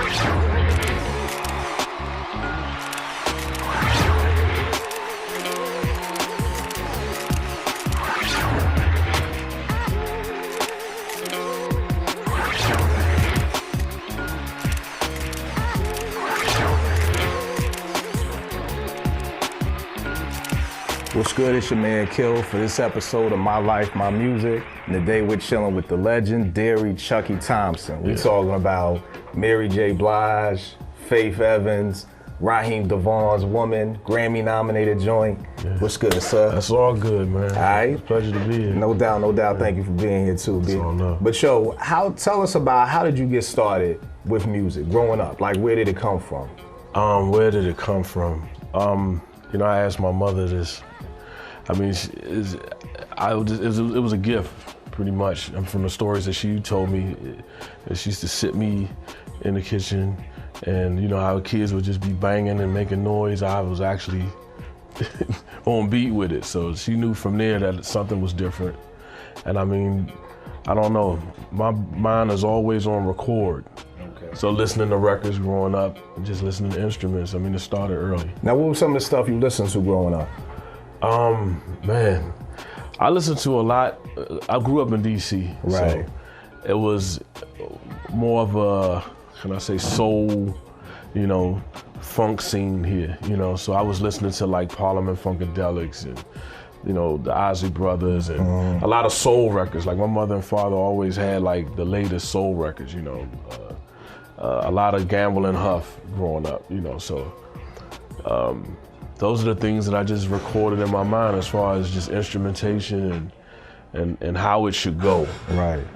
What's good? It's your man Kill for this episode of My Life, My Music. And today we're chilling with the legendary Chucky Thompson. We're talking about Mary J. Blige, Faith Evans, Raheem DeVon's Woman, Grammy-nominated joint. Yeah. What's good, sir? That's all good, man. All right. It's a pleasure to be here. No doubt, no doubt. Thank you for being here too, B. But yo, tell us about how did you get started with music growing up? Like, where did it come from? Where did it come from? You know, I asked my mother this. I mean, it was a gift, pretty much. And from the stories that she told me, she used to sit me in the kitchen, and you know how kids would just be banging and making noise. I was actually on beat with it, so she knew from there that something was different. And I mean, I don't know, my mind is always on record. Okay. So listening to records growing up, and just listening to instruments, I mean, it started early. Now, what was some of the stuff you listened to growing up? Man, I listened to a lot. I grew up in D.C., right? So it was more of a, can I say, soul, you know, funk scene here, you know. So I was listening to like Parliament Funkadelics and, you know, the Ozzy Brothers and a lot of soul records. Like my mother and father always had like the latest soul records, you know. A lot of Gamble and Huff growing up, you know. So. Those are the things that I just recorded in my mind as far as just instrumentation and how it should go. Right.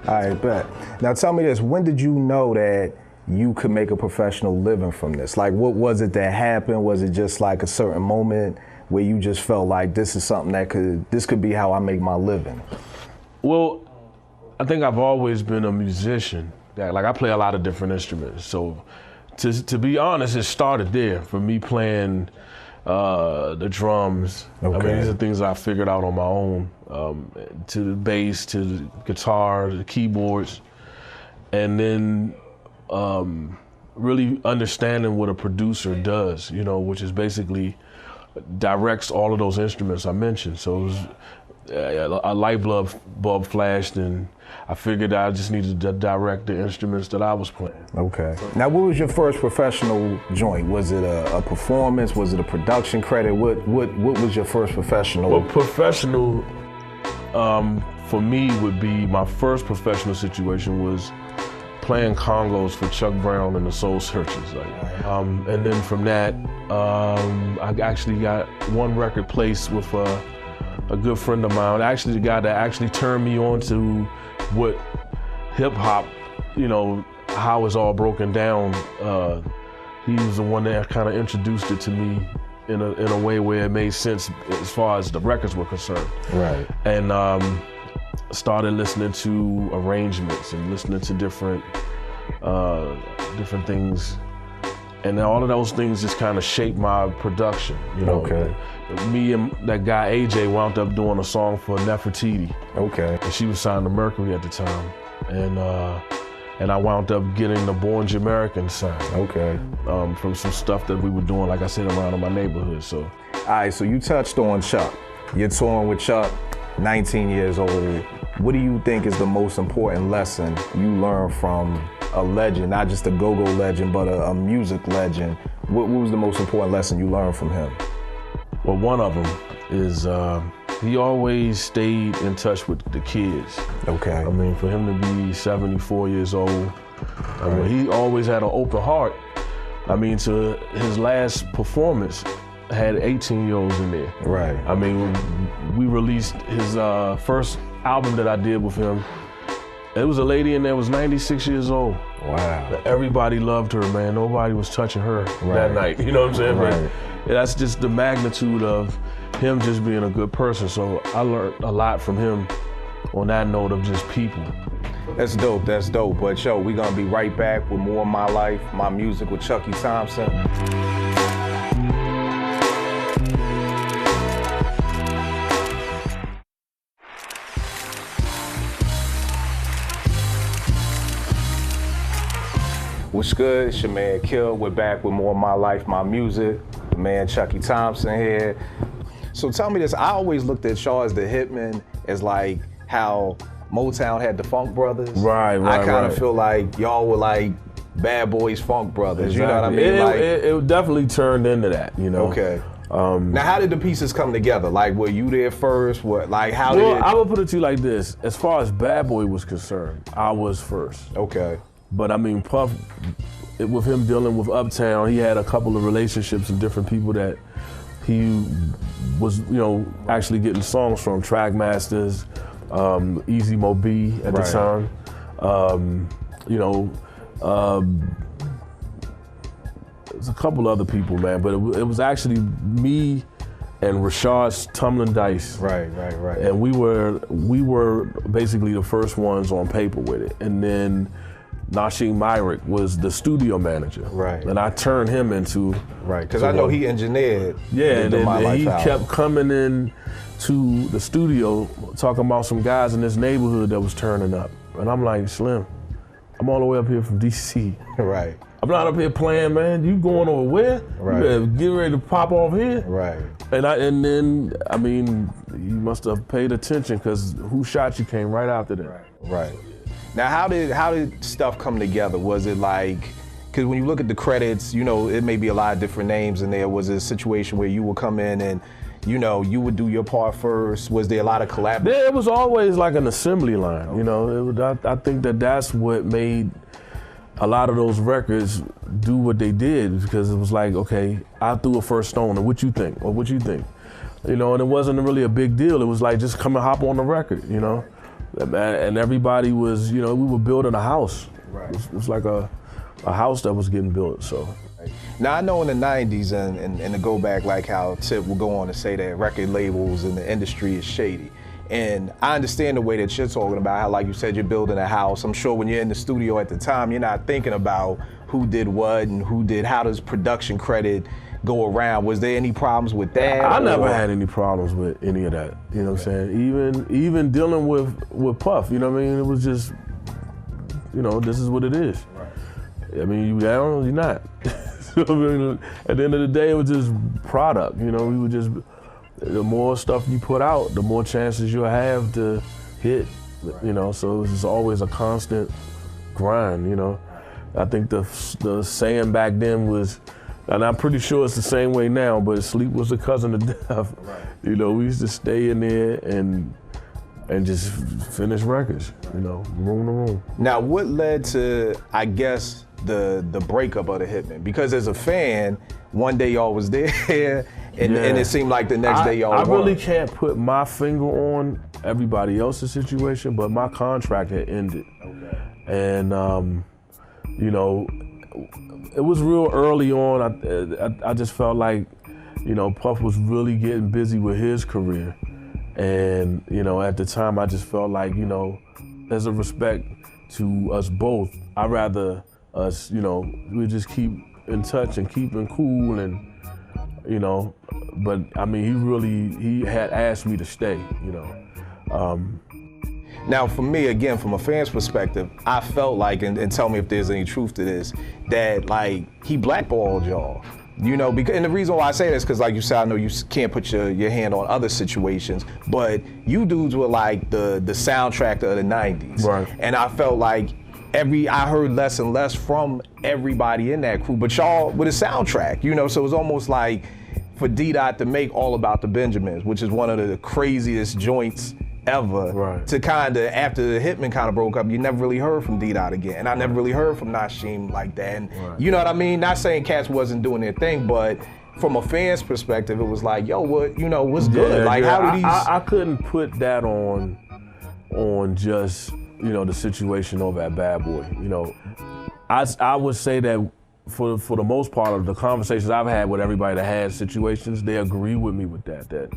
All right, bet. Now tell me this, when did you know that you could make a professional living from this? Like, what was it that happened? Was it just like a certain moment where you just felt like this is something that this could be how I make my living? Well, I think I've always been a musician. Like I play a lot of different instruments. So to be honest, it started there for me playing the drums. Okay. I mean, these are things I figured out on my own, to the bass, to the guitar, the keyboards, and then really understanding what a producer does, you know, which is basically directs all of those instruments I mentioned. So it was, a light bulb flashed, and I figured I just needed to direct the instruments that I was playing. Okay. Now, what was your first professional joint? Was it a performance? Was it a production credit? What was your first professional? Well, professional for me would be, my first professional situation was playing congos for Chuck Brown and the Soul Searchers. And then from that, I actually got one record placed with a good friend of mine, actually the guy that actually turned me on to what hip hop, you know, how it's all broken down. He was the one that kind of introduced it to me in a way where it made sense as far as the records were concerned. Right. And started listening to arrangements and listening to different things. And all of those things just kind of shaped my production, you know. Okay. Me and that guy AJ wound up doing a song for Nefertiti. Okay. And she was signed to Mercury at the time, and I wound up getting the Born Jamaican signed. Okay. From some stuff that we were doing, like I said, around in my neighborhood. So. All right. So you touched on Chuck. You're touring with Chuck, 19 years old. What do you think is the most important lesson you learned from a legend, not just a go-go legend, but a music legend? What was the most important lesson you learned from him? Well, one of them is he always stayed in touch with the kids. Okay. I mean, for him to be 74 years old, I mean, he always had an open heart. I mean, to his last performance, had 18-year-olds in there. Right. I mean, we released his first album that I did with him. There was a lady in there, was 96 years old. Wow. Everybody loved her, man. Nobody was touching her that night. You know what I'm saying? Right. But that's just the magnitude of him just being a good person. So I learned a lot from him on that note of just people. That's dope, that's dope. But yo, we're gonna be right back with more of My Life, My Music with Chucky Thompson. What's good? It's your man Kill. We're back with more of My Life, My Music. The man Chucky Thompson here. So tell me this, I always looked at y'all as the Hitmen as like how Motown had the Funk Brothers. Right. I kind of feel like y'all were like Bad Boys Funk Brothers, Exactly. you know what I mean? It definitely turned into that, you know. Okay. Now, how did the pieces come together? Like, were you there first? What, like, how did it? I would put it to you like this. As far as Bad Boy was concerned, I was first. Okay. But I mean, Puff, with him dealing with Uptown, he had a couple of relationships and different people that he was, you know, actually getting songs from. Trackmasters, Easy Mo B at the time. You know, there's a couple other people, man, but it was actually me and Rashad's Tumbling Dice. Right. And we were basically the first ones on paper with it. And then Nasheem Myrick was the studio manager. Right. And I turned him into... Right, because I know he engineered. Yeah, and he kept coming in to the studio talking about some guys in this neighborhood that was turning up. And I'm like, Slim, I'm all the way up here from DC. Right. I'm not up here playing, man. You going over where? Right. You better get ready to pop off here. Right. And then, I mean, you must have paid attention because Who Shot You came right after that. Right. Now, how did stuff come together? Was it like, because when you look at the credits, you know, it may be a lot of different names in there. Was it a situation where you would come in and, you know, you would do your part first? Was there a lot of collaboration? Yeah, it was always like an assembly line, you know. I think that's what made a lot of those records do what they did, because it was like, okay, I threw a first stone, and what you think? Or what you think? You know, and it wasn't really a big deal. It was like, just come and hop on the record, you know? And everybody was, you know, we were building a house. Right. It was like a house that was getting built, so. Now, I know in the 90s, and to go back, like how Tip will go on to say that record labels and the industry is shady. And I understand the way that you're talking about how, like you said, you're building a house. I'm sure when you're in the studio at the time, you're not thinking about who did what and how does production credit go around. Was there any problems with that? I never had any problems with any of that. You know what I'm saying? Even dealing with Puff, you know what I mean? It was just, you know, this is what it is. Right. I mean, you down, you're not. So, I mean, at the end of the day, it was just product. You know, we would just, the more stuff you put out, the more chances you'll have to hit. Right. You know, so it was always a constant grind. You know, I think the saying back then was, and I'm pretty sure it's the same way now, but sleep was a cousin of death. Right. You know, we used to stay in there and just finish records, you know, room to room. Now, what led to, I guess, the breakup of the Hitmen? Because as a fan, one day y'all was there, and it seemed like the next day y'all I really can't put my finger on everybody else's situation, but my contract had ended. Okay. And, you know, it was real early on. I just felt like, you know, Puff was really getting busy with his career. And, you know, at the time, I just felt like, you know, as a respect to us both, I'd rather us, you know, we just keep in touch and keeping cool and, you know, but I mean, he had asked me to stay, you know. Now, for me, again, from a fan's perspective, I felt like, and tell me if there's any truth to this, that like he blackballed y'all. You know, because, and the reason why I say this, because like you said, I know you can't put your hand on other situations, but you dudes were like the soundtrack of the 90s. Right. And I felt like I heard less and less from everybody in that crew, but y'all with a soundtrack, you know, so it was almost like for D-Dot to make All About the Benjamins, which is one of the craziest joints ever, right. To kind of, after the Hitman kind of broke up, you never really heard from D-Dot again. And I never really heard from Nasheem like that. And right. You know what I mean? Not saying cats wasn't doing their thing, but from a fan's perspective, it was like, yo, what, you know, what's good? Like, how do these... I couldn't put that on just, you know, the situation over at Bad Boy. You know, I would say that for the most part of the conversations I've had with everybody that has situations, they agree with me with that,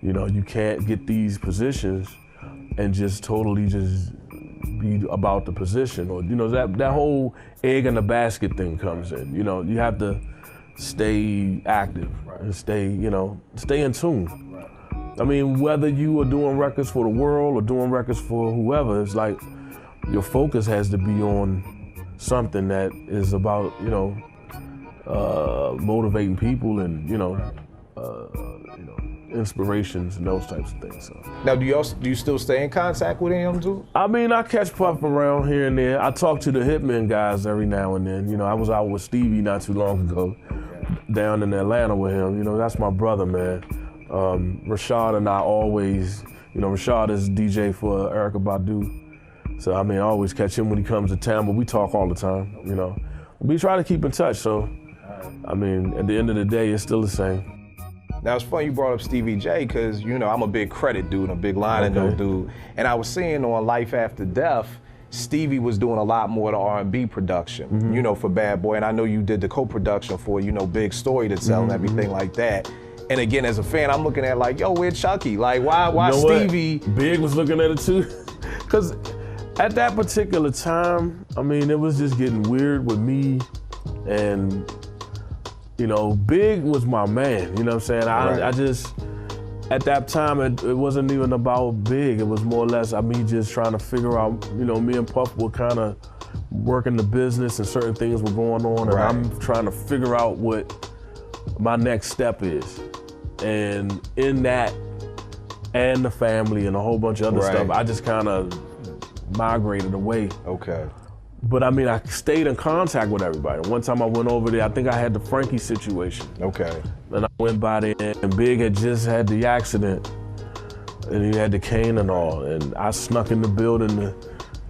you know, you can't get these positions and just totally just be about the position, or, you know, that whole egg in the basket thing comes in. You know, you have to stay active and stay in tune. I mean, whether you are doing records for the world or doing records for whoever, it's like your focus has to be on something that is about, motivating people and, inspirations and those types of things. So. Now, do you still stay in contact with him, too? I mean, I catch Puff around here and there. I talk to the Hitman guys every now and then. I was out with Stevie not too long ago, down in Atlanta with him. That's my brother, man. Rashad and I always, Rashad is DJ for Erykah Badu. So, I mean, I always catch him when he comes to town, but we talk all the time, We try to keep in touch, so, I mean, at the end of the day, it's still the same. Now, it's funny you brought up Stevie J, because, I'm a big credit dude, a big line and note dude. And I was seeing on Life After Death, Stevie was doing a lot more of the R&B production, for Bad Boy. And I know you did the co-production for, Big Story to Tell and everything like that. And again, as a fan, I'm looking at like, yo, where Chucky? Like, why Stevie? Big was looking at it too. Because at that particular time, I mean, it was just getting weird with me and, Big was my man, you know what I'm saying? I just, at that time, it wasn't even about Big. It was more or less me just trying to figure out, me and Puff were kind of working the business and certain things were going on, and I'm trying to figure out what my next step is. And in that, and the family and a whole bunch of other stuff, I just kind of migrated away. Okay. But I mean, I stayed in contact with everybody. One time I went over there, I think I had the Frankie situation. Okay. Then I went by there and Big had just had the accident and he had the cane and all. And I snuck in the building to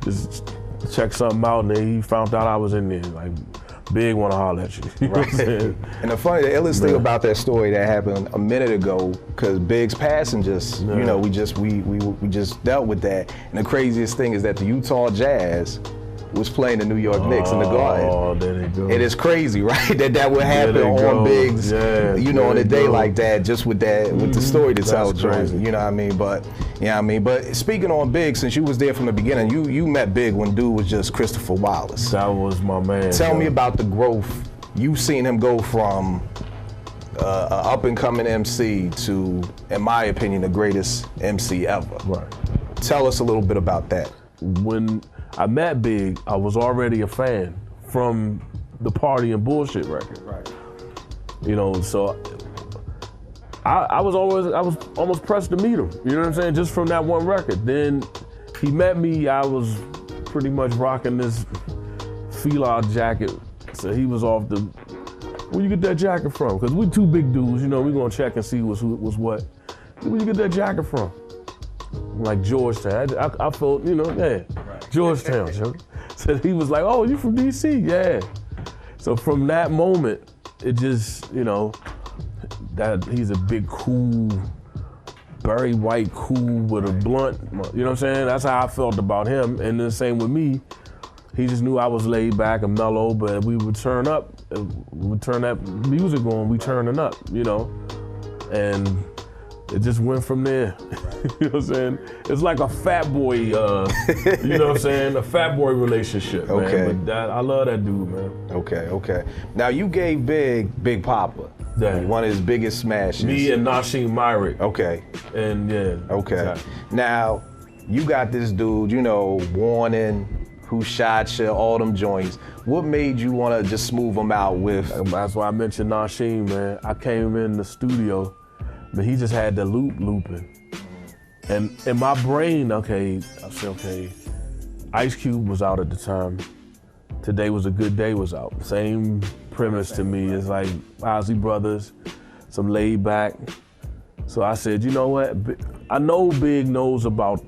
just check something out, and then he found out I was in there. Like, Big wanna holler at you. You know what I'm saying? And the illest thing about that story that happened a minute ago, because Big's passing just, we just dealt with that. And the craziest thing is that the Utah Jazz was playing the New York Knicks in the Garden. Oh, there they go. It is crazy, right? that would happen on Big's, on a day like that, just with that, with the story to tell, Jordan. You know what I mean? But speaking on Big, since you was there from the beginning, you met Big when dude was just Christopher Wallace. That was my man. Tell me about the growth. You've seen him go from an up-and-coming MC to, in my opinion, the greatest MC ever. Right. Tell us a little bit about that. When I met Big, I was already a fan from the Party and Bullshit record. Right. So I was almost pressed to meet him. You know what I'm saying? Just from that one record. Then he met me. I was pretty much rocking this Fila jacket. So he was off the. Where you get that jacket from? Because we two big dudes. We gonna check and see who was what. Where you get that jacket from? Like Georgetown. I felt, Georgetown. So he was like, oh, you from DC? Yeah. So from that moment, it just, that he's a big, cool, very white, cool with a blunt. You know what I'm saying? That's how I felt about him. And the same with me. He just knew I was laid back and mellow, but we would turn up. We would turn that music on. We turning up, and it just went from there. You know what I'm saying? It's like a Fat Boy, you know what I'm saying? A Fat Boy relationship, man. Okay. But I love that dude, man. Okay. Now you gave Big Papa, one of his biggest smashes. Me and Nasheem Myrick. Okay. And yeah. Okay. Exactly. Now, you got this dude, Warning, Who Shot You, all them joints. What made you want to just smooth them out with? That's why I mentioned Nasheem, man. I came in the studio, but he just had the looping. And in my brain, I said, Ice Cube was out at the time. Today Was a Good Day was out. Same premise to me. It's like Ozzy Brothers, some laid back. So I said, you know what? I know Big knows about,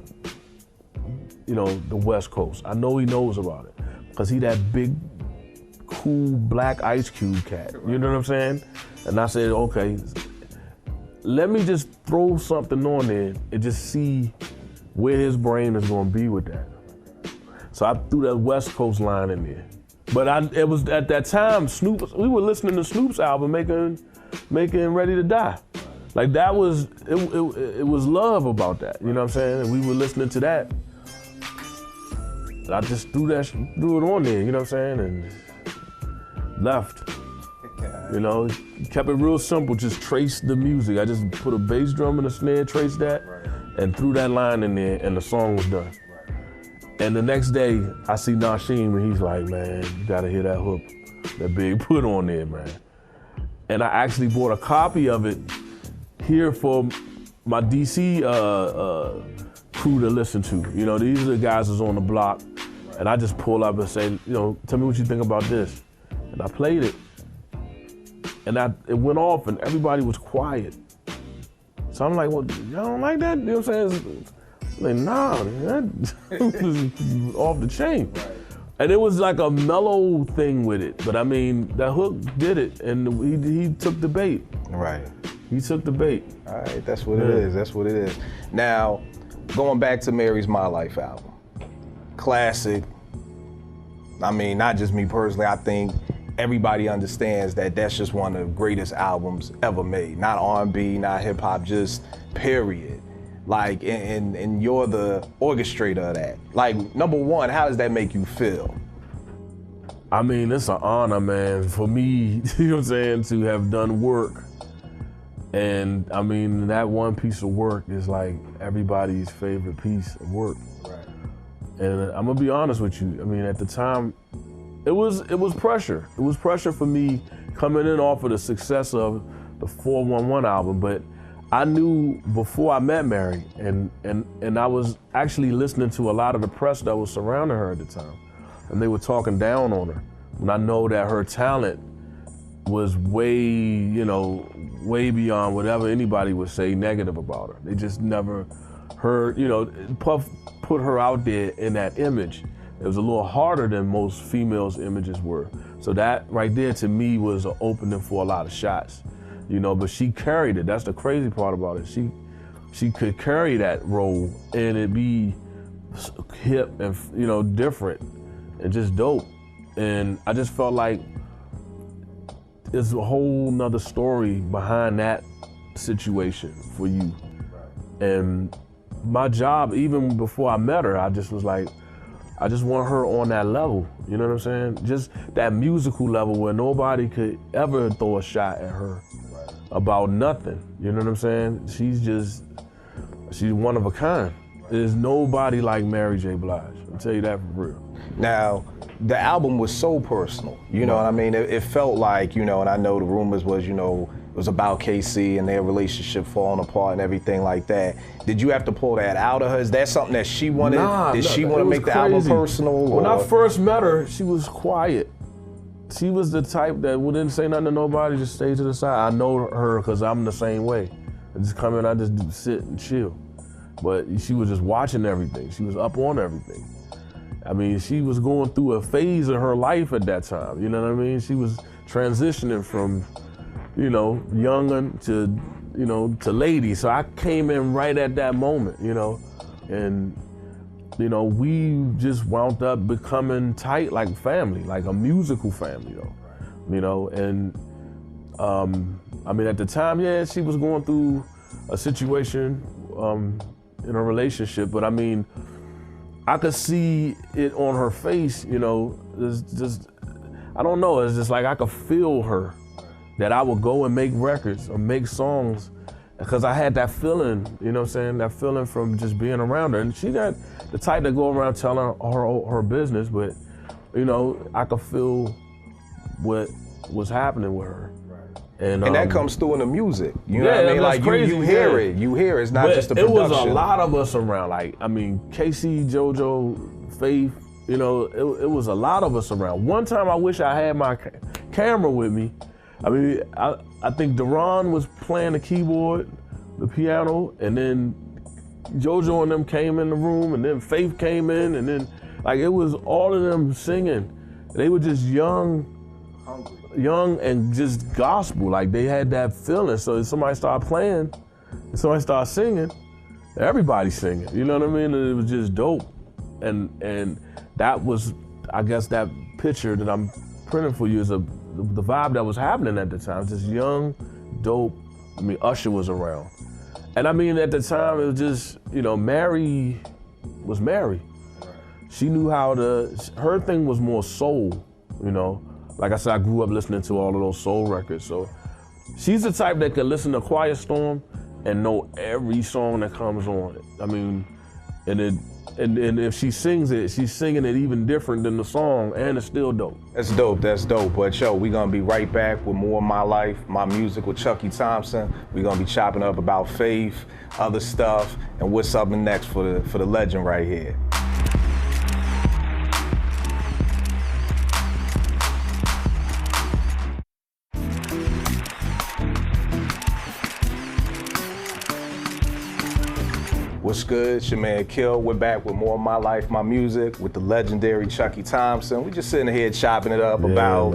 the West Coast. I know he knows about it. Because he that big, cool, black Ice Cube cat. You know what I'm saying? And I said, okay, let me just throw something on there and just see where his brain is gonna be with that. So I threw that West Coast line in there. But it was at that time, we were listening to Snoop's album, making Ready to Die. Like it was love about that, you know what I'm saying? And we were listening to that. I just threw it on there, you know what I'm saying? And left. Kept it real simple, just traced the music. I just put a bass drum and a snare, traced that, and threw that line in there, and the song was done. And the next day, I see Nasheem, and he's like, man, you gotta hear that hook that Big put on there, man. And I actually bought a copy of it here for my DC crew to listen to. You know, these are the guys that's on the block. And I just pull up and say, you know, tell me what you think about this. And I played it. And it went off and everybody was quiet. So I'm like, well, y'all don't like that? You know what I'm saying? Like, nah, that was off the chain. Right. And it was like a mellow thing with it. But I mean, that hook did it and he took the bait. Right. He took the bait. All right, that's what it is, that's what it is. Now, going back to Mary's My Life album. Classic. I mean, not just me personally, I think everybody understands that that's just one of the greatest albums ever made. Not R&B, not hip hop, just period. Like, and you're the orchestrator of that. Like, number one, how does that make you feel? I mean, it's an honor, man, for me, you know what I'm saying, to have done work. And I mean, that one piece of work is like everybody's favorite piece of work. Right. And I'm gonna be honest with you. I mean, at the time, it was pressure. It was pressure for me coming in off of the success of the 411 album. But I knew before I met Mary, and I was actually listening to a lot of the press that was surrounding her at the time, and they were talking down on her. And I know that her talent was way beyond whatever anybody would say negative about her. They just never heard, Puff put her out there in that image. It was a little harder than most females' images were. So that right there to me was an opening for a lot of shots, but she carried it. That's the crazy part about it. She could carry that role and it be hip and, different and just dope. And I just felt like there's a whole nother story behind that situation for you. Right. And my job, even before I met her, I just was like, I just want her on that level, you know what I'm saying? Just that musical level where nobody could ever throw a shot at her about nothing, you know what I'm saying? She's one of a kind. There's nobody like Mary J. Blige, I'll tell you that for real. Now, the album was so personal, you know what I mean? It felt like, and I know the rumors was, it was about KC and their relationship falling apart and everything like that. Did you have to pull that out of her? Is that something that she wanted? Did she want to make the album personal? When I first met her, she was quiet. She was the type that wouldn't say nothing to nobody, just stay to the side. I know her because I'm the same way. I just come in, I just sit and chill. But she was just watching everything. She was up on everything. I mean, she was going through a phase of her life at that time, you know what I mean? She was transitioning from, young to lady. So I came in right at that moment, and, we just wound up becoming tight like family, like a musical family though, and I mean, at the time, she was going through a situation in a relationship, but I mean, I could see it on her face, it's just, I don't know, it's just like I could feel her, that I would go and make records or make songs, because I had that feeling, that feeling from just being around her. And she got the type to go around telling her business, but, I could feel what was happening with her. And that comes through in the music. You know what I mean? Like crazy. You hear it. You hear it. It's not just the production. It was a lot of us around. Like, I mean, KC, JoJo, Faith, it was a lot of us around. One time I wish I had my camera with me. I mean, I think Deron was playing the keyboard, the piano, and then JoJo and them came in the room, and then Faith came in, and then, like, it was all of them singing. They were just young and just gospel, like they had that feeling. So if somebody started playing, if somebody started singing, everybody's singing, you know what I mean? And it was just dope. And that was, I guess that picture that I'm printing for you is the vibe that was happening at the time, just young, dope. I mean, Usher was around. And I mean, at the time, it was just, Mary was Mary. She knew how her thing was more soul, Like I said, I grew up listening to all of those soul records, so she's the type that can listen to Quiet Storm and know every song that comes on. I mean, and And if she sings it, she's singing it even different than the song, and it's still dope. That's dope, that's dope. But yo, we gonna be right back with more of my life, my music with Chucky Thompson. We gonna be chopping up about faith, other stuff, and what's up next for the legend right here. What's good? It's your man Kill. We're back with more of my life, my music with the legendary Chucky Thompson. We just sitting here chopping it up about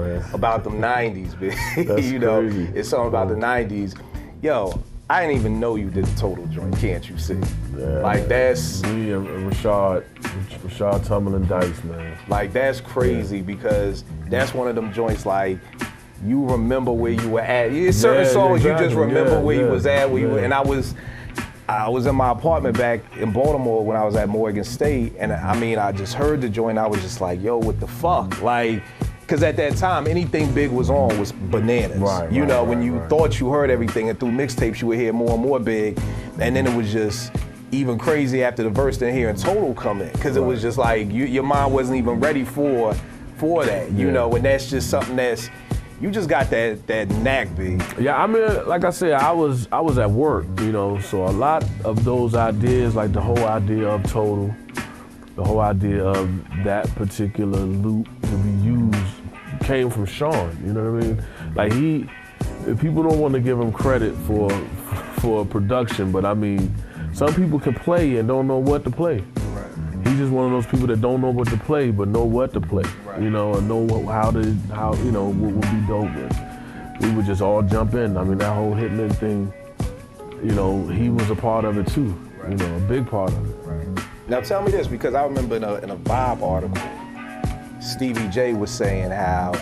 them 90s, man. That's you know, crazy. it's something about the 90s. Yo, I didn't even know you did the Total joint, can't you see? Yeah, like that's me and Rashad Tumbling Dice, man. Like that's crazy because that's one of them joints like you remember where you were at. It's certain songs you just remember where you was at, where you were, and I was in my apartment back in Baltimore when I was at Morgan State, and I mean, I just heard the joint, I was just like, yo, what the fuck? Like, cause at that time, anything big was on was bananas. When you thought you heard everything, and through mixtapes you would hear more and more big, and then it was just even crazy after the verse, then hearing Total come in, cause it was just like, your mind wasn't even ready for that, you know, and that's just something that's, you just got that knack, B. Yeah, I mean, like I said, I was at work, you know, so a lot of those ideas, like the whole idea of Total, the whole idea of that particular loop to be used came from Sean, you know what I mean? Like people don't want to give him credit for production, but I mean, some people can play and don't know what to play. He's just one of those people that don't know what to play, but know what to play, you know, and know how you know, what would be dope. And we would just all jump in. I mean, that whole Hitman thing, you know, he was a part of it too, you know, a big part of it. Now tell me this, because I remember in a Vibe article, Stevie J was saying how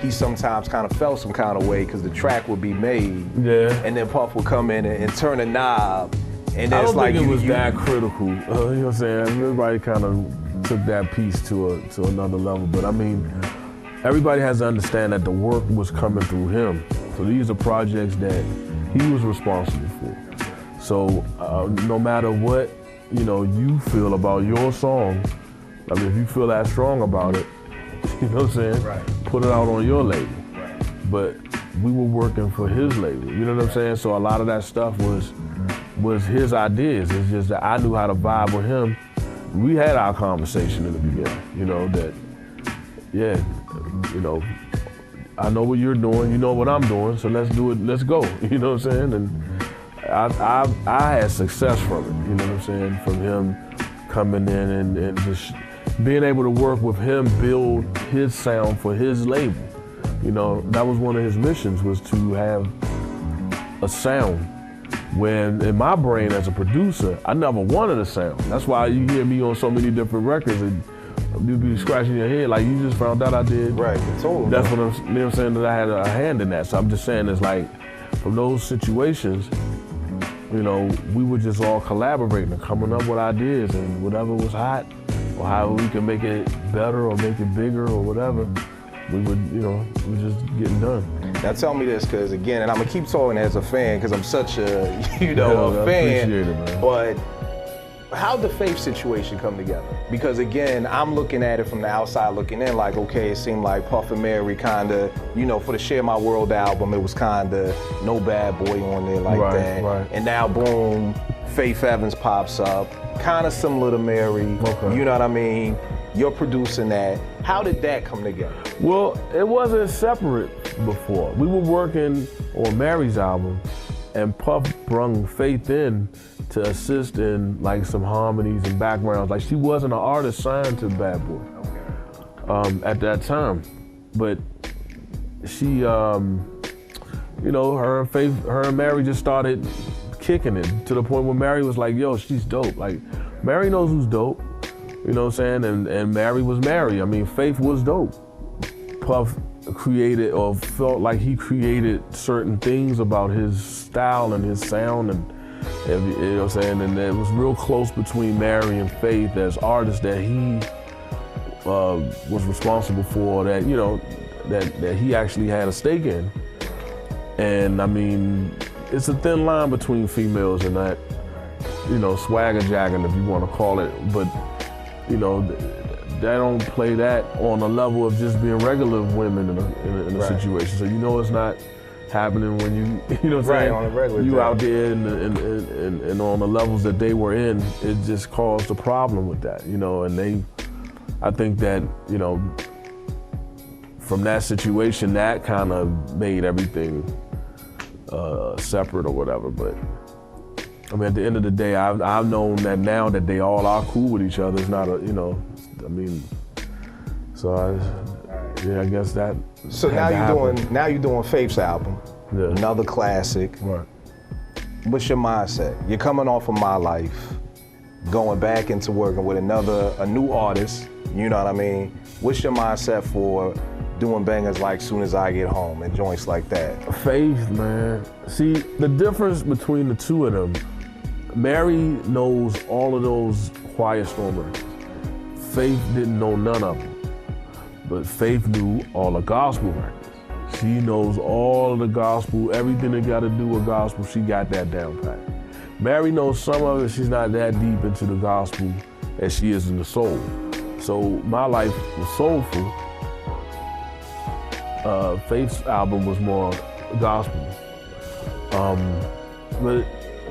he sometimes kind of felt some kind of way because the track would be made, and then Puff would come in and turn a knob. And I don't like think it was that critical. You know what I'm saying? Everybody kind of took that piece to another level. But I mean, everybody has to understand that the work was coming through him. So these are projects that he was responsible for. So no matter what, you know, you feel about your song, I mean, if you feel that strong about it, you know what I'm saying? Put it out on your label. But we were working for his label. You know what I'm saying? So a lot of that stuff was his ideas. It's just that I knew how to vibe with him. We had our conversation in the beginning, you know, that, yeah, you know, I know what you're doing, you know what I'm doing, so let's do it, let's go, you know what I'm saying? And I had success from it, you know what I'm saying? From him coming in and just being able to work with him, build his sound for his label. You know, that was one of his missions, was to have a sound. When in my brain as a producer, I never wanted a sound. That's why you hear me on so many different records and you be scratching your head like you just found out I did. Totally. That's what I'm, you know what I'm saying, that I had a hand in that. So I'm just saying it's like, from those situations, you know, we were just all collaborating and coming up with ideas, and whatever was hot or how we could make it better or make it bigger or whatever, we would, you know, we were just getting done. Now tell me this, because again, and I'm gonna keep talking as a fan, because I'm such a, you know, a fan. Appreciate it, man. But how'd the Faith situation come together? Because again, I'm looking at it from the outside looking in, like, okay, it seemed like Puff and Mary kinda, you know, for the Share My World album, it was kinda no Bad Boy on there like that. And now boom, Faith Evans pops up, kinda similar to Mary, you know what I mean? You're producing that. How did that come together? Well, it wasn't separate before. We were working on Mary's album, and Puff brung Faith in to assist in like some harmonies and backgrounds. Like, she wasn't an artist signed to Bad Boy at that time, but she, you know, her and Mary just started kicking it to the point where Mary was like, yo, she's dope. Like, Mary knows who's dope. You know what I'm saying? And Mary was Mary. I mean, Faith was dope. Puff created, or felt like he created, certain things about his style and his sound, and you know what I'm saying? And it was real close between Mary and Faith as artists that he was responsible for, that, you know, that he actually had a stake in. And I mean, it's a thin line between females and that, you know, swagger jacking, if you want to call it. But you know, they don't play that on a level of just being regular women in a situation. So you know it's not happening when you know what I'm saying? On a regular you day. out there and on the levels that they were in, it just caused a problem with that, you know, and I think that, you know, from that situation, that kind of made everything separate or whatever, but I mean, at the end of the day, I've known that now that they all are cool with each other. It's not a, you know, I mean, so I guess that. So now you're doing Faith's album, another classic. Right. What's your mindset? You're coming off of My Life, going back into working with a new artist. You know what I mean? What's your mindset for doing bangers like Soon As I Get Home and joints like that? Faith, man. See, the difference between the two of them, Mary knows all of those Quiet Storm records. Faith didn't know none of them, but Faith knew all the gospel records. She knows all of the gospel, everything that got to do with gospel, she got that down pat. Mary knows some of it, she's not that deep into the gospel as she is in the soul. So My Life was soulful. Faith's album was more gospel. But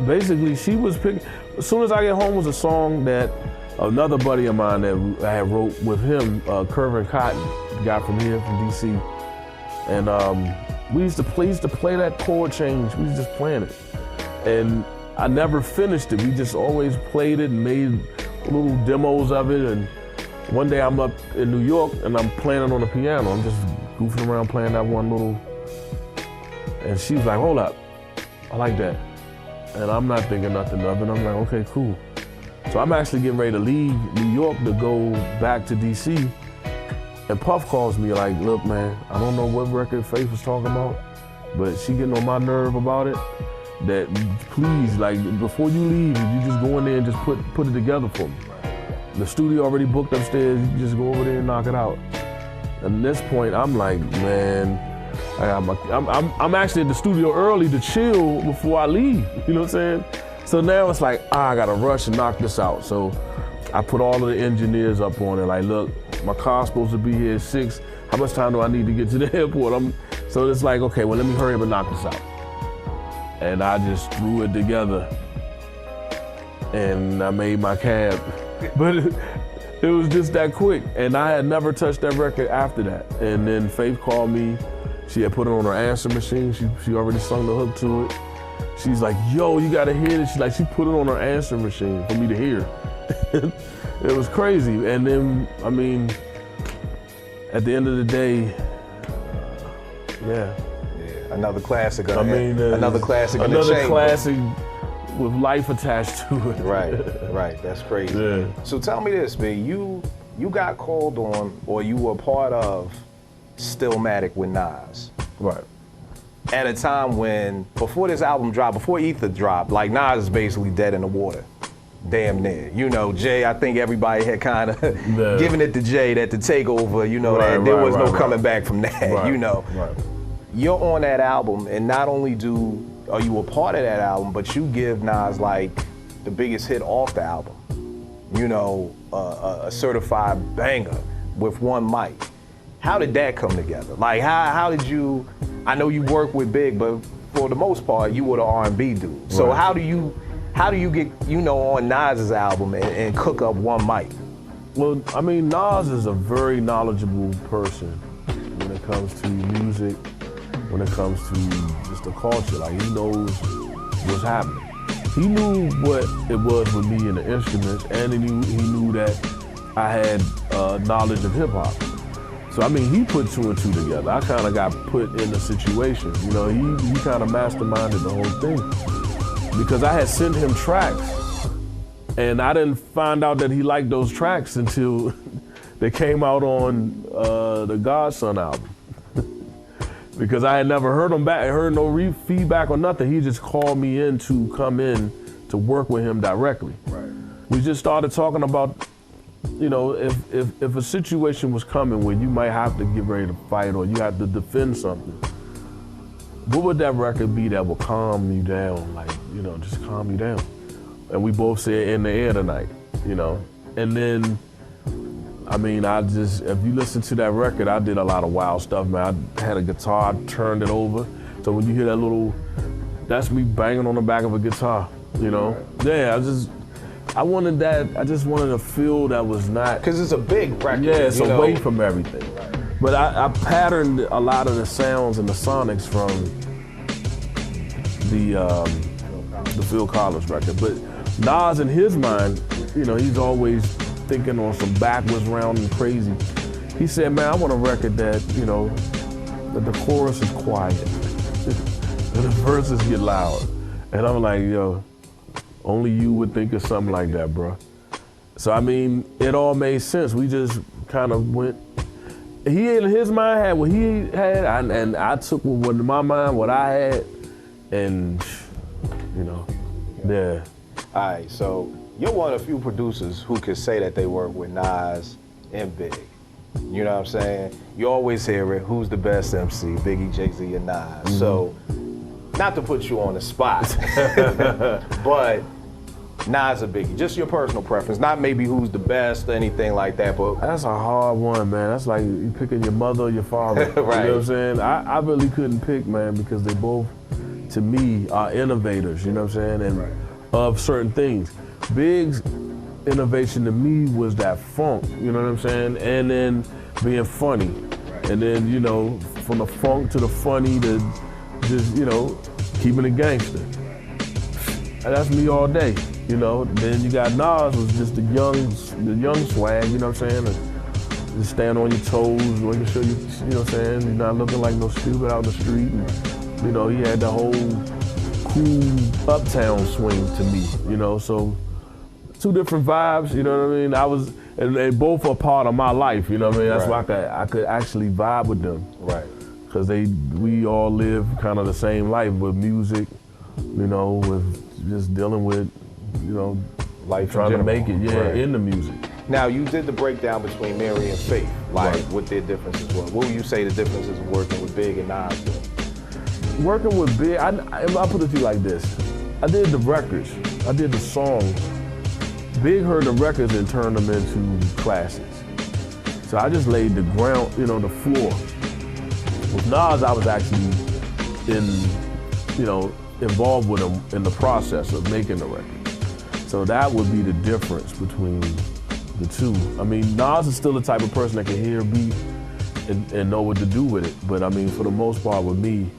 basically she was picking, As Soon As I Get Home was a song that another buddy of mine that I had wrote with him, Kervin Cotton, the guy from here, from DC. And we used to play that chord change, we was just playing it. And I never finished it, we just always played it and made little demos of it. And one day I'm up in New York and I'm playing it on the piano. I'm just goofing around playing that one little, and she was like, hold up, I like that. And I'm not thinking nothing of it. I'm like, okay, cool. So I'm actually getting ready to leave New York to go back to DC. And Puff calls me like, look, man, I don't know what record Faith was talking about, but she getting on my nerve about it, that please, like, before you leave, you just go in there and just put it together for me. The studio already booked upstairs, you just go over there and knock it out. And at this point, I'm like, man, I'm actually at the studio early to chill before I leave, you know what I'm saying? So now it's like, I gotta rush and knock this out. So I put all of the engineers up on it, like, look, my car's supposed to be here at 6. How much time do I need to get to the airport? So it's like, okay, well, let me hurry up and knock this out. And I just threw it together and I made my cab. But it was just that quick. And I had never touched that record after that. And then Faith called me. She had put it on her answer machine. She already sung the hook to it. She's like, yo, you gotta hear this. She put it on her answer machine for me to hear. It was crazy. And then, I mean, at the end of the day, yeah. Another classic. Another classic. Another classic with life attached to it. Right. That's crazy. Yeah. So tell me this, B. You got called on, or you were part of Stillmatic with Nas. Right. At a time when, before this album dropped, before Ether dropped, like, Nas is basically dead in the water. Damn near. You know, Jay, I think everybody had kind of given it to Jay that the takeover, you know, that there was no coming back from that, you know. Right. You're on that album, and not only are you a part of that album, but you give Nas, like, the biggest hit off the album. You know, a certified banger with one mic. How did that come together? Like, how did you, I know you work with Big, but for the most part, you were the R&B dude. So how do you get, you know, on Nas's album and cook up one mic? Well, I mean, Nas is a very knowledgeable person when it comes to music, when it comes to just the culture. Like, he knows what's happening. He knew what it was with me and the instruments, and he knew that I had knowledge of hip hop. So, I mean, he put two and two together. I kind of got put in a situation. You know, he kind of masterminded the whole thing. Because I had sent him tracks, and I didn't find out that he liked those tracks until they came out on the Godson album. Because I had never heard him back, heard no feedback or nothing. He just called me in to come in to work with him directly. Right. We just started talking about, you know, if a situation was coming where you might have to get ready to fight or you have to defend something, what would that record be that would calm you down? Like, you know, just calm you down. And we both said In the Air Tonight, you know. And then I mean, if you listen to that record, I did a lot of wild stuff, man. I had a guitar, turned it over. So when you hear that little, that's me banging on the back of a guitar, you know? Yeah, I wanted that, I just wanted a feel that was not. Because it's a big record. Yeah, it's away from everything. But I patterned a lot of the sounds and the sonics from the Phil Collins record. But Nas, in his mind, you know, he's always thinking on some backwards round and crazy. He said, man, I want a record that, you know, that the chorus is quiet, and the verses get loud. And I'm like, yo, only you would think of something like that, bro. So, I mean, it all made sense. We just kind of went, he in his mind had what he had, and I took what in my mind, what I had, and, you know, yeah. All right, so you're one of the few producers who could say that they work with Nas and Big. You know what I'm saying? You always hear it, who's the best MC, Biggie, Jay-Z, or Nas? Mm-hmm. So, not to put you on the spot, but Nas or Biggie, just your personal preference, not maybe who's the best or anything like that, but... That's a hard one, man. That's like you picking your mother or your father. Right. You know what I'm saying? I really couldn't pick, man, because they both, to me, are innovators, you know what I'm saying? And right. Of certain things. Big's innovation to me was that funk, you know what I'm saying? And then being funny. Right. And then, you know, from the funk to the funny to just, you know, keeping it gangster. And that's me all day, you know? Then you got Nas, was just the young swag, you know what I'm saying? And just stand on your toes, making sure you know what I'm saying? You're not looking like no stupid out in the street. And, you know, he had the whole cool uptown swing to me, you know? So, two different vibes, you know what I mean? And they both are part of my life, you know what I mean? That's right. why I could actually vibe with them. Right. Because we all live kind of the same life with music, you know, with just dealing with, you know, life trying to make it, right. In the music. Now, you did the breakdown between Mary and Faith, like right. What their differences were. What would you say the differences of working with Big and Nas were? Working with Big, I put it to you like this. I did the records, I did the songs. Big heard the records and turned them into classics. So I just laid the ground, you know, the floor. With Nas, I was actually involved with him in the process of making the record. So that would be the difference between the two. I mean, Nas is still the type of person that can hear a beat and know what to do with it. But I mean, for the most part with me,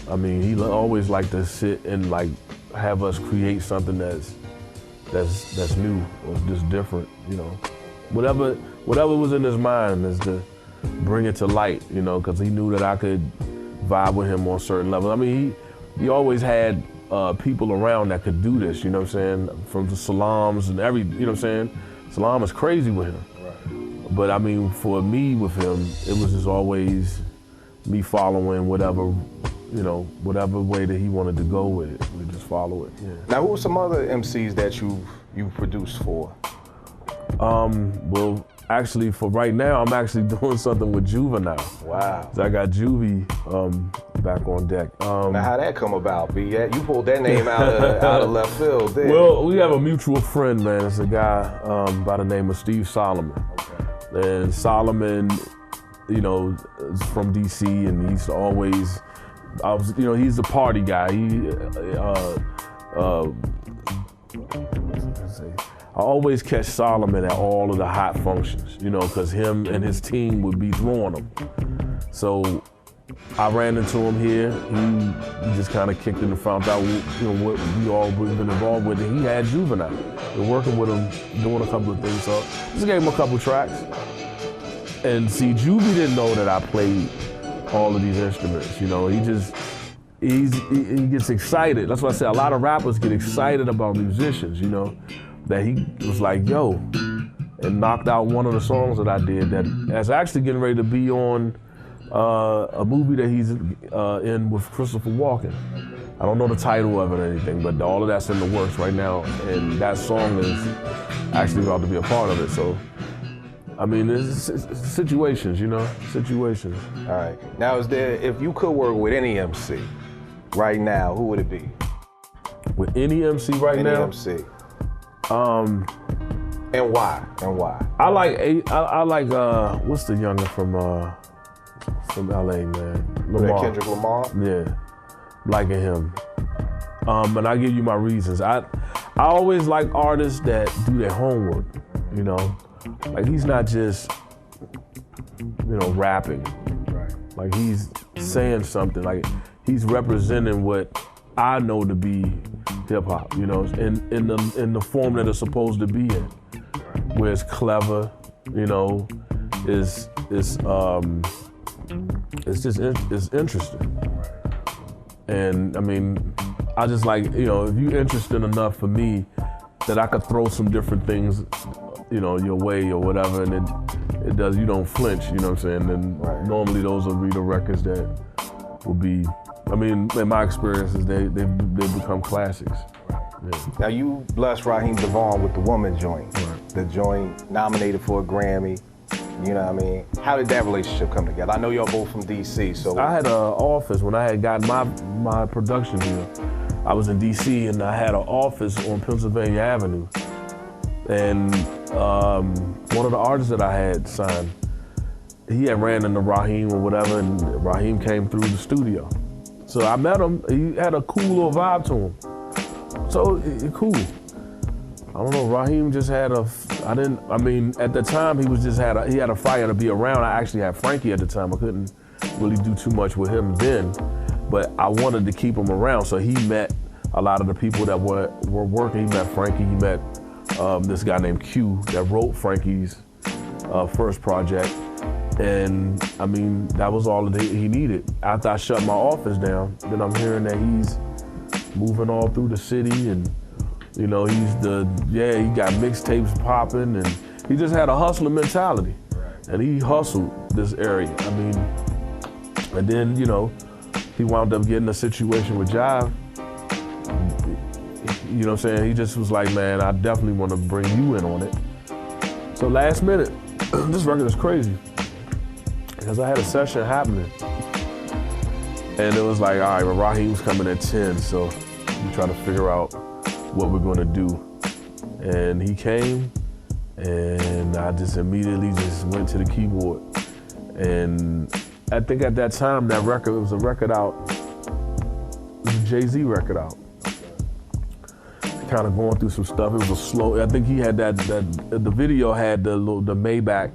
I mean, he always liked to sit and like have us create something that's new or just different, you know. Whatever was in his mind is to bring it to light, you know, because he knew that I could vibe with him on certain levels. I mean, he always had people around that could do this, you know what I'm saying? From the Salams and you know what I'm saying? Salam is crazy with him. Right. But I mean, for me with him, it was just always me following whatever way that he wanted to go with it. We just follow it, yeah. Now, who are some other MCs that you produced for? Well, actually, for right now, I'm actually doing something with Juvenile. Wow. So I got Juvie back on deck. Now, how'd that come about, B? You pulled that name out of left field, didn't you? Well, we have a mutual friend, man. It's a guy by the name of Steve Solomon. Okay. And Solomon, you know, is from DC, and he used to always, he's a party guy. I always catch Solomon at all of the hot functions, you know, because him and his team would be throwing them. So I ran into him here. He just kind of kicked in and found out, you know, what we all been involved with. And he had Juvenile. Been working with him, doing a couple of things. So just gave him a couple tracks. And see, Juvie didn't know that I played all of these instruments. You know, he gets excited. That's why I say a lot of rappers get excited about musicians, you know. That he was like, yo, and knocked out one of the songs that I did that's actually getting ready to be on a movie that he's in with Christopher Walken. I don't know the title of it or anything, but all of that's in the works right now, and that song is actually about to be a part of it. So, I mean, it's situations, you know, situations. All right. Now, if you could work with any MC right now, who would it be? With any MC right now? Any MC. And why? And why? I like what's the younger from LA, man? Lamar. Kendrick Lamar? Yeah, liking him. And I give you my reasons. I always like artists that do their homework, you know? Like he's not just, you know, rapping. Right. Like he's saying something, like he's representing what I know to be hip hop, you know, in the form that it's supposed to be in. Where it's clever, you know, it's interesting. And I mean, I just like, you know, if you're interested enough for me that I could throw some different things, you know, your way or whatever, and it does, you don't flinch, you know what I'm saying? And normally those will be the records that will be, I mean, in my experiences, they become classics. Yeah. Now you blessed Raheem DeVaughn with the Woman joint. Right. The joint nominated for a Grammy. You know what I mean? How did that relationship come together? I know y'all both from DC, so. I had an office when I had gotten my production deal. I was in DC and I had an office on Pennsylvania Avenue. And one of the artists that I had signed, he had ran into Raheem or whatever, and Raheem came through the studio. So I met him, he had a cool little vibe to him. So, cool. I don't know, Raheem just had at the time he had a fire to be around. I actually had Frankie at the time. I couldn't really do too much with him then, but I wanted to keep him around. So he met a lot of the people that were working. He met Frankie, he met this guy named Q that wrote Frankie's first project. And I mean, that was all that he needed. After I shut my office down, then I'm hearing that he's moving all through the city, and you know, he got mixtapes popping, and he just had a hustling mentality. And he hustled this area. I mean, and then, you know, he wound up getting a situation with Jive. You know what I'm saying? He just was like, man, I definitely want to bring you in on it. So last minute, this record is crazy. Because I had a session happening. And it was like, all right, well, Raheem's coming at 10, so we try to figure out what we're gonna do. And he came, and I just immediately just went to the keyboard. And I think at that time, that record, it was a record out, it was a Jay-Z record out. Kind of going through some stuff. It was a slow, I think he had the video had the Maybach,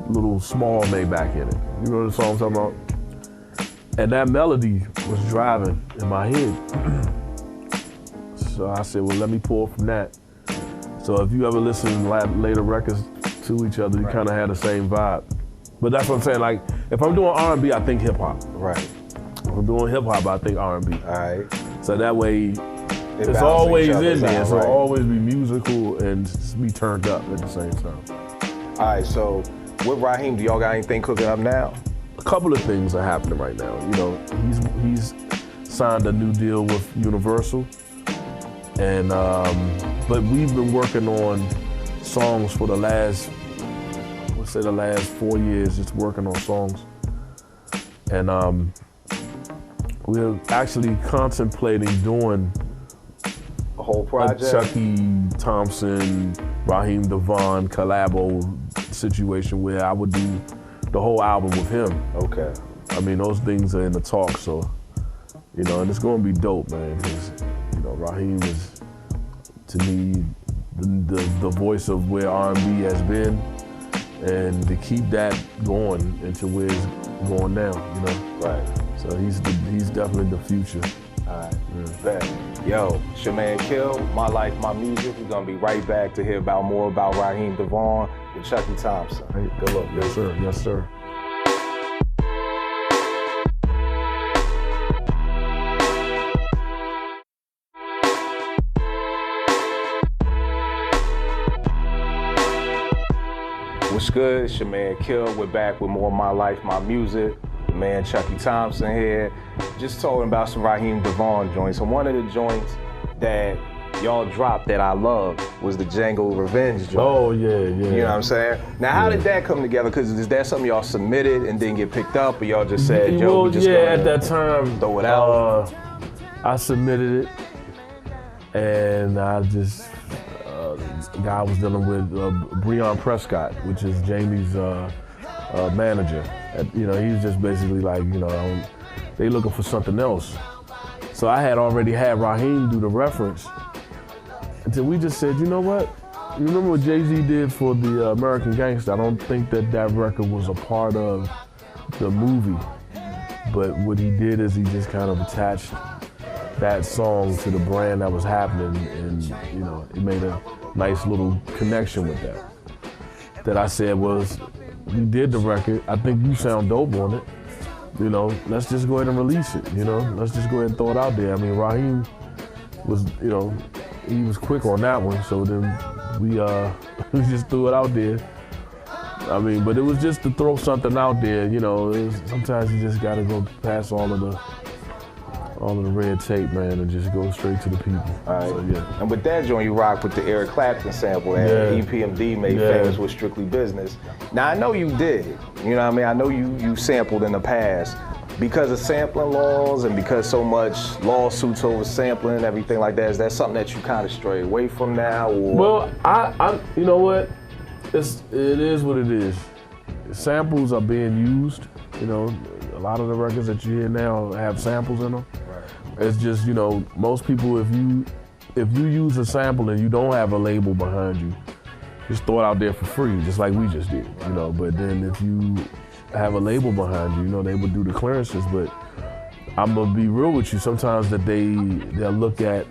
little small Maybach in it. You know the song I'm talking about? And that melody was driving in my head. So I said, well, let me pull from that. So if you ever listen to later records to each other, you kind of had the same vibe. But that's what I'm saying, like, if I'm doing R&B, I think hip hop. Right. If I'm doing hip hop, I think R&B. All right. So that way, it's always in there. So it'll always be musical and be turned up at the same time. All right, so with Raheem, do y'all got anything cooking up now? A couple of things are happening right now. You know, he's signed a new deal with Universal, and but we've been working on songs for the last 4 years, just working on songs, and we're actually contemplating doing a whole project, a Chucky Thompson, Raheem DeVaughn collabo situation where I would do the whole album with him. Okay. I mean, those things are in the talk, so, you know, and it's gonna be dope, man. Because, you know, Raheem is, to me, the voice of where R&B has been, and to keep that going into where it's going now, you know? Right. So he's definitely the future. All right. Yeah. Yo, it's your man Kill, My Life, My Music. We're gonna be right back to hear more about Raheem DeVaughn with Chucky Thompson. Hey, good luck. Yes, sir. Yes, sir. What's good? It's your man Kill. We're back with more of My Life, My Music. The man Chucky Thompson here. Just talking about some Raheem DeVaughn joints. And one of the joints that y'all dropped that I love was the Django Revenge joint. Oh, yeah. You know what I'm saying? Now, how did that come together? Because is that something y'all submitted and didn't get picked up, or y'all just said, yo, we just at that time, throw it out? I submitted it, and I just guy I was dealing with, Breon Prescott, which is Jamie's manager. You know, he's just basically like, you know, they looking for something else. So I had already had Raheem do the reference until we just said, you know what? You remember what Jay-Z did for the American Gangster? I don't think that record was a part of the movie, but what he did is he just kind of attached that song to the brand that was happening, and you know, it made a nice little connection with that. That I said was, we did the record, I think you sound dope on it, you know, let's just go ahead and release it, you know, let's just go ahead and throw it out there. I mean, Raheem was, you know, he was quick on that one, so then we just threw it out there. I mean, but it was just to throw something out there, you know. Sometimes you just gotta go past all of the red tape, man, and just go straight to the people. All right. So, yeah. And with that joint, you rock with the Eric Clapton sample that EPMD made famous with Strictly Business. Now, I know you did, you know what I mean? I know you sampled in the past. Because of sampling laws and because so much lawsuits over sampling and everything like that, is that something that you kind of stray away from now? Or? Well, I you know what? It is what it is. Samples are being used. You know, a lot of the records that you hear now have samples in them. Right. It's just, you know, most people, if you use a sample and you don't have a label behind you, just throw it out there for free, just like we just did. You know, but then if you have a label behind you, you know, they would do the clearances. But I'm gonna be real with you. Sometimes that they'll look at,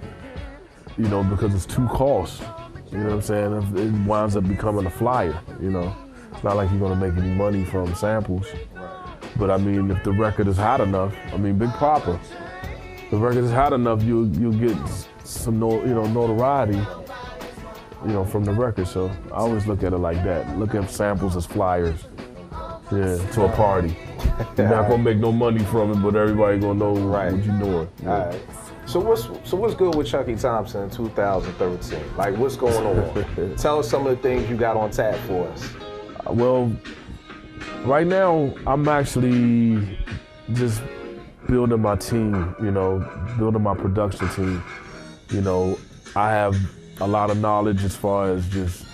you know, because it's too cost. You know what I'm saying? It winds up becoming a flyer. You know, it's not like you're gonna make any money from samples. But I mean, if the record is hot enough, I mean, Big Papa, if the record is hot enough, you'll get some notoriety, you know, from the record. So I always look at it like that. Look at samples as flyers. Yeah, to a party. You're not gonna make no money from it, but everybody gonna know what you're doing. Yeah. All right. So what's good with Chucky Thompson in 2013? Like, what's going on? Tell us some of the things you got on tap for us. Well, right now I'm actually just building my team. You know, building my production team. You know, I have a lot of knowledge as far as just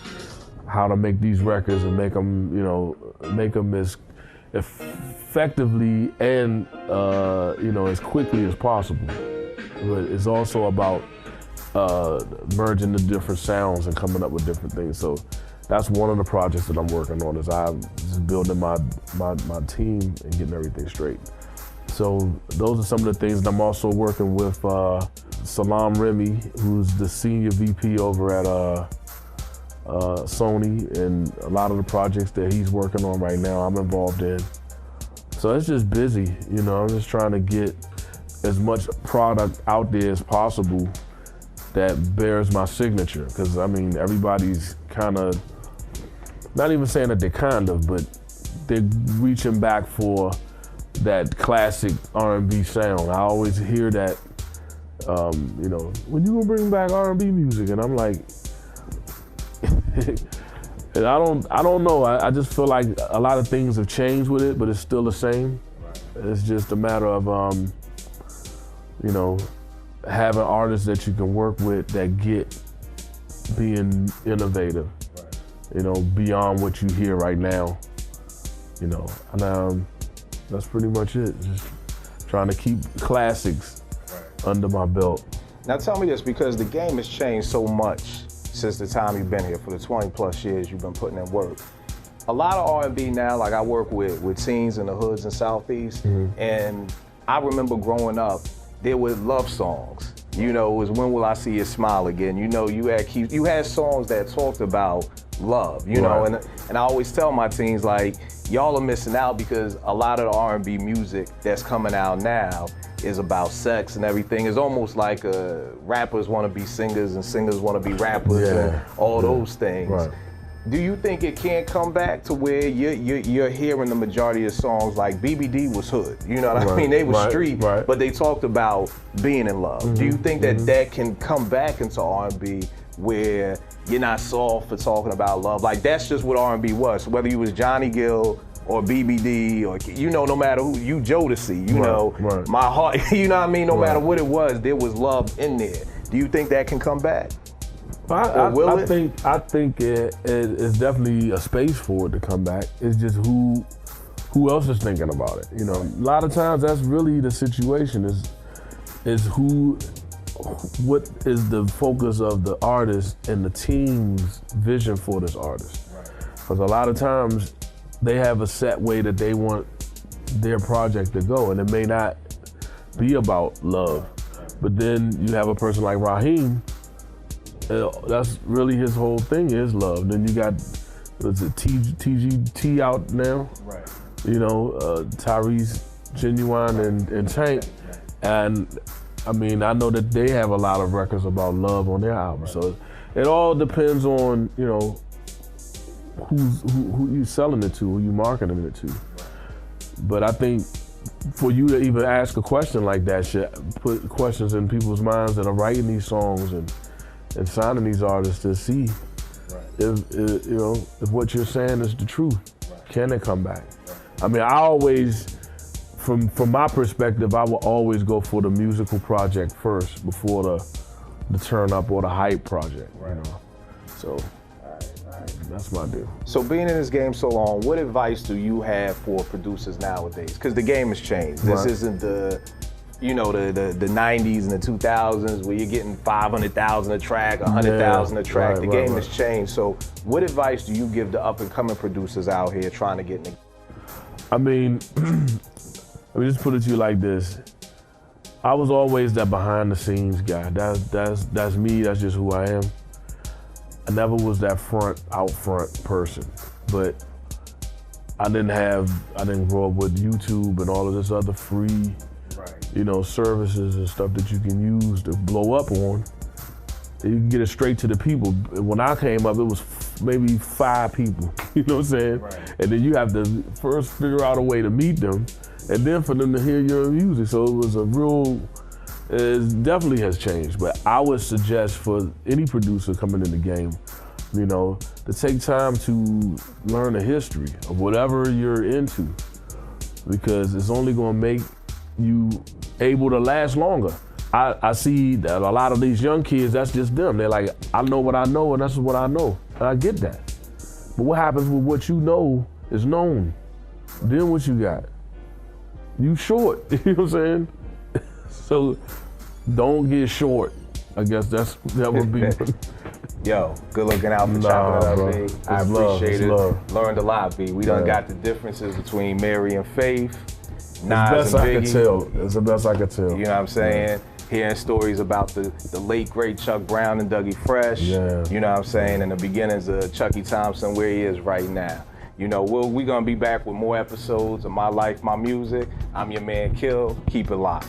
how to make these records and make them, you know, make them as effectively and, you know, as quickly as possible. But it's also about merging the different sounds and coming up with different things. So that's one of the projects that I'm working on, is I'm just building my team and getting everything straight. So those are some of the things. And I'm also working with Salam Remy, who's the senior VP over at Sony, and a lot of the projects that he's working on right now, I'm involved in. So it's just busy, you know. I'm just trying to get as much product out there as possible that bears my signature. Because I mean, everybody's kind of, not even saying that they're kind of, but they're reaching back for that classic R&B sound. I always hear that, you know, when you gonna bring back R&B music? And I'm like, and I don't know. I just feel like a lot of things have changed with it, but it's still the same. It's just a matter of, you know, having artists that you can work with that get being innovative, you know, beyond what you hear right now, you know. And that's pretty much it. Just trying to keep classics under my belt. Now tell me this, because the game has changed so much since the time you've been here, for the 20 plus years you've been putting in work. A lot of R&B now, like I work with teens in the hoods in Southeast, and I remember growing up, there were love songs. You know, it was When Will I See You Smile Again? You know, you had songs that talked about love, you know, and I always tell my teens, like, y'all are missing out, because a lot of the R&B music that's coming out now is about sex and everything. It's almost like rappers want to be singers and singers want to be rappers and all those things. Right. Do you think it can't come back to where you're hearing the majority of songs, like BBD was hood, you know what I mean? They were street, but they talked about being in love. Do you think that can come back into R&B, where you're not soft for talking about love? Like, that's just what R&B was. So whether you was Johnny Gill or BBD, or, you know, no matter who, you Jodeci, you know, my heart, you know what I mean? No matter what it was, there was love in there. Do you think that can come back? Or I think it's definitely a space for it to come back. It's just who else is thinking about it. You know, a lot of times that's really the situation. Is what is the focus of the artist and the team's vision for this artist? Because a lot of times they have a set way that they want their project to go, and it may not be about love. But then you have a person like Raheem, that's really his whole thing is love. Then you got, what's it, TGT out now? Right. You know, Tyrese, Genuine, and Tank. And I mean, I know that they have a lot of records about love on their album. So it all depends on, you know, who you selling it to, who you marketing it to. But I think for you to even ask a question like that should put questions in people's minds that are writing these songs and signing these artists to see if you know, if what you're saying is the truth. Can it come back? I mean, I always, from my perspective, I will always go for the musical project first before the turn up or the hype project. You know, so. That's my deal. So being in this game so long, what advice do you have for producers nowadays? Because the game has changed. This isn't the, you know, the 90s and the 2000s where you're getting 500,000 a track, 100,000 a track. The game has changed. So what advice do you give to up and coming producers out here trying to get in the game? I mean, let me just put it to you like this. I was always that behind the scenes guy. That's me, that's just who I am. I never was that out front person, but I didn't grow up with YouTube and all of this other free, you know, services and stuff that you can use to blow up on. You can get it straight to the people. When I came up, it was maybe 5 people, you know what I'm saying? And then you have to first figure out a way to meet them, and then for them to hear your music. So it was it definitely has changed, but I would suggest for any producer coming in the game, you know, to take time to learn the history of whatever you're into, because it's only gonna make you able to last longer. I see that a lot of these young kids, that's just them. They're like, I know what I know and that's what I know. And I get that. But what happens with what you know is known? Then what you got? You short, you know what I'm saying? So don't get short. I guess that would be. Yo, good looking out for chopping it up, B. I appreciate it. Learned a lot, B. We done got the differences between Mary and Faith, Nas and Biggie. It's the best I could tell. You know what I'm saying? Hearing stories about the late great Chuck Brown and Dougie Fresh. Yeah. You know what I'm saying? And the beginnings of Chucky Thompson, where he is right now. You know, we're gonna be back with more episodes of My Life, My Music. I'm your man, Kill. Keep it locked.